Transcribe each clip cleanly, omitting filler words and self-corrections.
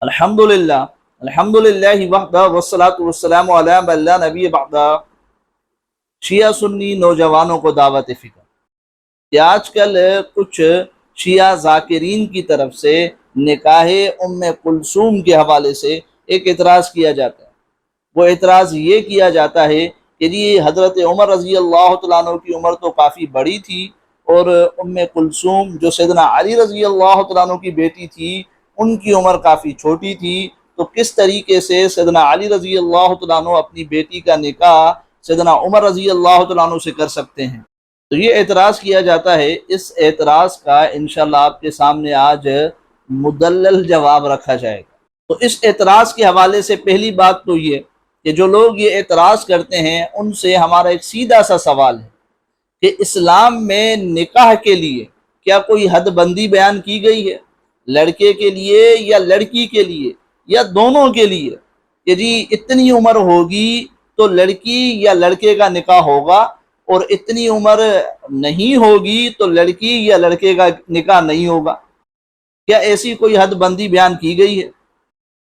الحمدللہ الحمدللہ وحدہ والصلاۃ والسلام علی من لا نبی بعدہ۔ شیعہ سنی نوجوانوں کو دعوت فکر کہ آج کل کچھ شیعہ ذاکرین کی طرف سے نکاح ام کلثوم کے حوالے سے ایک اعتراض کیا جاتا ہے۔ وہ اعتراض یہ کیا جاتا ہے کہ جی حضرت عمر رضی اللہ تعالیٰ عنہ کی عمر تو کافی بڑی تھی، اور ام کلثوم جو سیدنا علی رضی اللہ تعالیٰ عنہ کی بیٹی تھی ان کی عمر کافی چھوٹی تھی، تو کس طریقے سے سیدنا علی رضی اللہ تعالیٰ عنہ اپنی بیٹی کا نکاح سیدنا عمر رضی اللہ تعالیٰ عنہ سے کر سکتے ہیں؟ تو یہ اعتراض کیا جاتا ہے۔ اس اعتراض کا انشاءاللہ آپ کے سامنے آج مدلل جواب رکھا جائے گا۔ تو اس اعتراض کے حوالے سے پہلی بات تو یہ کہ جو لوگ یہ اعتراض کرتے ہیں ان سے ہمارا ایک سیدھا سا سوال ہے کہ اسلام میں نکاح کے لیے کیا کوئی حد بندی بیان کی گئی ہے، لڑکے کے لیے یا لڑکی کے لیے یا دونوں کے لیے، کہ جی اتنی عمر ہوگی تو لڑکی یا لڑکے کا نکاح ہوگا، اور اتنی عمر نہیں ہوگی تو لڑکی یا لڑکے کا نکاح نہیں ہوگا؟ کیا ایسی کوئی حد بندی بیان کی گئی ہے؟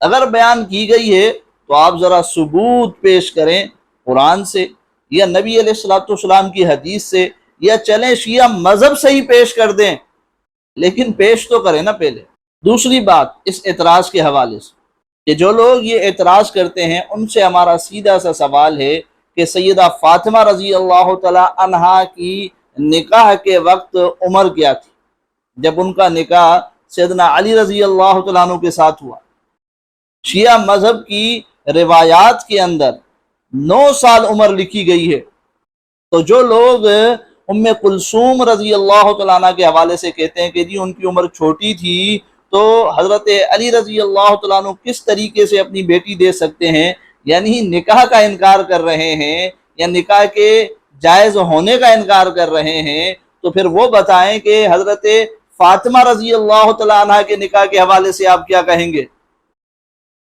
اگر بیان کی گئی ہے تو آپ ذرا ثبوت پیش کریں قرآن سے یا نبی علیہ الصلوۃ والسلام کی حدیث سے، یا چلیں شیعہ مذہب سے ہی پیش کر دیں، لیکن پیش تو کریں نا پہلے۔ دوسری بات اس اعتراض کے حوالے سے کہ جو لوگ یہ اعتراض کرتے ہیں ان سے ہمارا سیدھا سا سوال ہے کہ سیدہ فاطمہ رضی اللہ تعالی عنہا کی نکاح کے وقت عمر کیا تھی جب ان کا نکاح سیدنا علی رضی اللہ تعالیٰ عنہ کے ساتھ ہوا؟ شیعہ مذہب کی روایات کے اندر 9 سال عمر لکھی گئی ہے۔ تو جو لوگ ام کلثوم رضی اللہ تعالیٰ عنہ کے حوالے سے کہتے ہیں کہ جی ان کی عمر چھوٹی تھی، تو حضرت علی رضی اللہ تعالیٰ عنہ کس طریقے سے اپنی بیٹی دے سکتے ہیں؟ یعنی نکاح کا انکار کر رہے ہیں یا نکاح کے جائز ہونے کا انکار کر رہے ہیں، تو پھر وہ بتائیں کہ حضرت فاطمہ رضی اللہ تعالیٰ عنہ کے نکاح کے حوالے سے آپ کیا کہیں گے،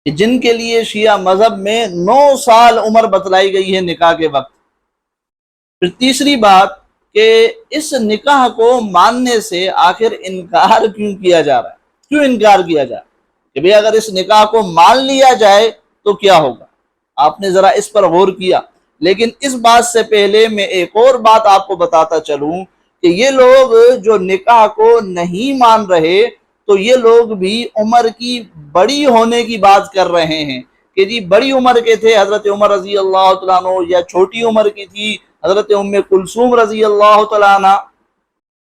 جن کے لیے شیعہ مذہب میں 9 سال عمر بتلائی گئی ہے نکاح کے وقت؟ پھر تیسری بات کہ اس نکاح کو ماننے سے آخر انکار کیوں کیا جا رہا ہے؟ کیوں انکار کیا جا رہا ہے کہ بھئی اگر اس نکاح کو مان لیا جائے تو کیا ہوگا؟ آپ نے ذرا اس پر غور کیا؟ لیکن اس بات سے پہلے میں ایک اور بات آپ کو بتاتا چلوں کہ یہ لوگ جو نکاح کو نہیں مان رہے، تو یہ لوگ بھی عمر کی بڑی ہونے کی بات کر رہے ہیں کہ جی بڑی عمر کے تھے حضرت عمر رضی اللہ تعالیٰ عنہ، یا چھوٹی عمر کی تھی حضرت ام کلثوم رضی اللہ تعالیٰ عنہ۔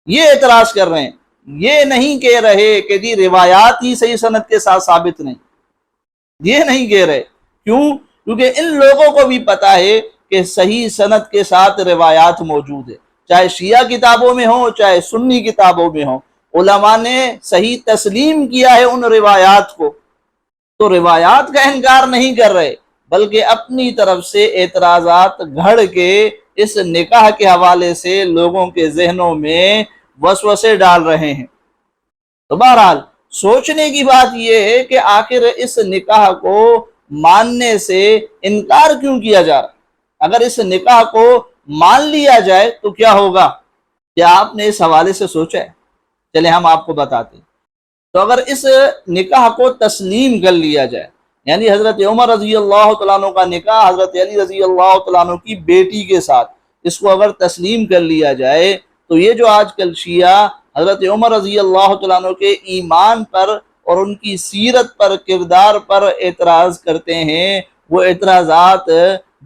یہ اعتراض کر رہے ہیں، یہ نہیں کہہ رہے کہ جی روایات ہی صحیح سند کے ساتھ ثابت نہیں، یہ نہیں کہہ رہے۔ کیوں؟ کیونکہ ان لوگوں کو بھی پتا ہے کہ صحیح سند کے ساتھ روایات موجود ہے، چاہے شیعہ کتابوں میں ہوں چاہے سنی کتابوں میں ہوں، علماء نے صحیح تسلیم کیا ہے ان روایات کو، تو روایات کا انکار نہیں کر رہے بلکہ اپنی طرف سے اعتراضات گھڑ کے اس نکاح کے حوالے سے لوگوں کے ذہنوں میں وسوسے ڈال رہے ہیں۔ تو بہرحال سوچنے کی بات یہ ہے کہ آخر اس نکاح کو ماننے سے انکار کیوں کیا جا رہا ہے؟ اگر اس نکاح کو مان لیا جائے تو کیا ہوگا؟ کیا آپ نے اس حوالے سے سوچا ہے؟ چلے ہم آپ کو بتاتے ہیں۔ تو اگر اس نکاح کو تسلیم کر لیا جائے، یعنی حضرت عمر رضی اللہ تعالیٰ عنہ کا نکاح حضرت علی رضی اللہ تعالیٰ عنہ کی بیٹی کے ساتھ، اس کو اگر تسلیم کر لیا جائے، تو یہ جو آج کل شیعہ حضرت عمر رضی اللہ تعالیٰ عنہ کے ایمان پر اور ان کی سیرت پر، کردار پر اعتراض کرتے ہیں، وہ اعتراضات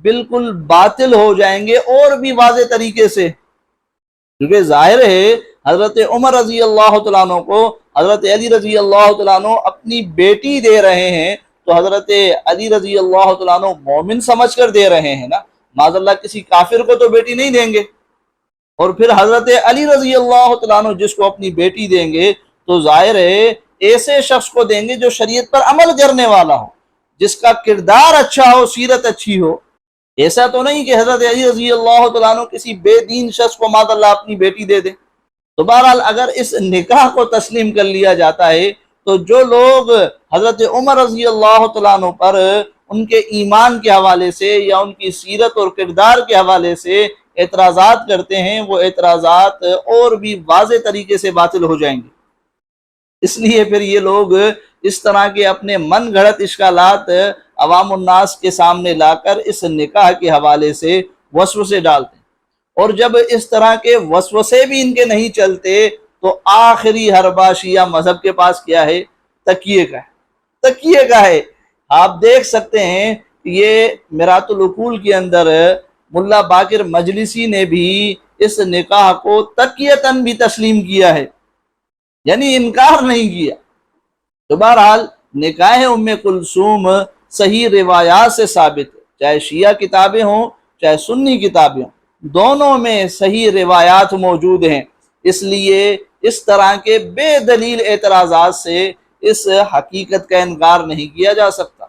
بالکل باطل ہو جائیں گے، اور بھی واضح طریقے سے۔ کیونکہ ظاہر ہے حضرت عمر رضی اللہ تعالیٰ عنہ کو حضرت علی رضی اللہ تعالیٰ عنہ اپنی بیٹی دے رہے ہیں، تو حضرت علی رضی اللہ تعالیٰ عنہ مومن سمجھ کر دے رہے ہیں نا، معاذ اللہ کسی کافر کو تو بیٹی نہیں دیں گے۔ اور پھر حضرت علی رضی اللہ تعالیٰ عنہ جس کو اپنی بیٹی دیں گے تو ظاہر ہے ایسے شخص کو دیں گے جو شریعت پر عمل کرنے والا ہو، جس کا کردار اچھا ہو، سیرت اچھی ہو۔ ایسا تو نہیں کہ حضرت علی رضی اللہ تعالیٰ عنہ کسی بے دین شخص کو معاذ اللہ اپنی بیٹی دے دے۔ تو بہرحال اگر اس نکاح کو تسلیم کر لیا جاتا ہے تو جو لوگ حضرت عمر رضی اللہ تعالیٰ عنہ پر ان کے ایمان کے حوالے سے یا ان کی سیرت اور کردار کے حوالے سے اعتراضات کرتے ہیں، وہ اعتراضات اور بھی واضح طریقے سے باطل ہو جائیں گے۔ اس لیے پھر یہ لوگ اس طرح کے اپنے من گھڑت اشکالات عوام الناس کے سامنے لا کر اس نکاح کے حوالے سے وسوسے ڈالتے ہیں، اور جب اس طرح کے وسوسے بھی ان کے نہیں چلتے تو آخری حربہ شیعہ مذہب کے پاس کیا ہے؟ تکیے کا ہے، تکیے کا ہے۔ آپ دیکھ سکتے ہیں یہ میرات العقول کے اندر ملا باقر مجلسی نے بھی اس نکاح کو تکیتاً بھی تسلیم کیا ہے، یعنی انکار نہیں کیا۔ تو بہرحال نکاح ام کلثوم صحیح روایات سے ثابت ہے، چاہے شیعہ کتابیں ہوں چاہے سنی کتابیں ہوں، دونوں میں صحیح روایات موجود ہیں۔ اس لیے اس طرح کے بے دلیل اعتراضات سے اس حقیقت کا انکار نہیں کیا جا سکتا۔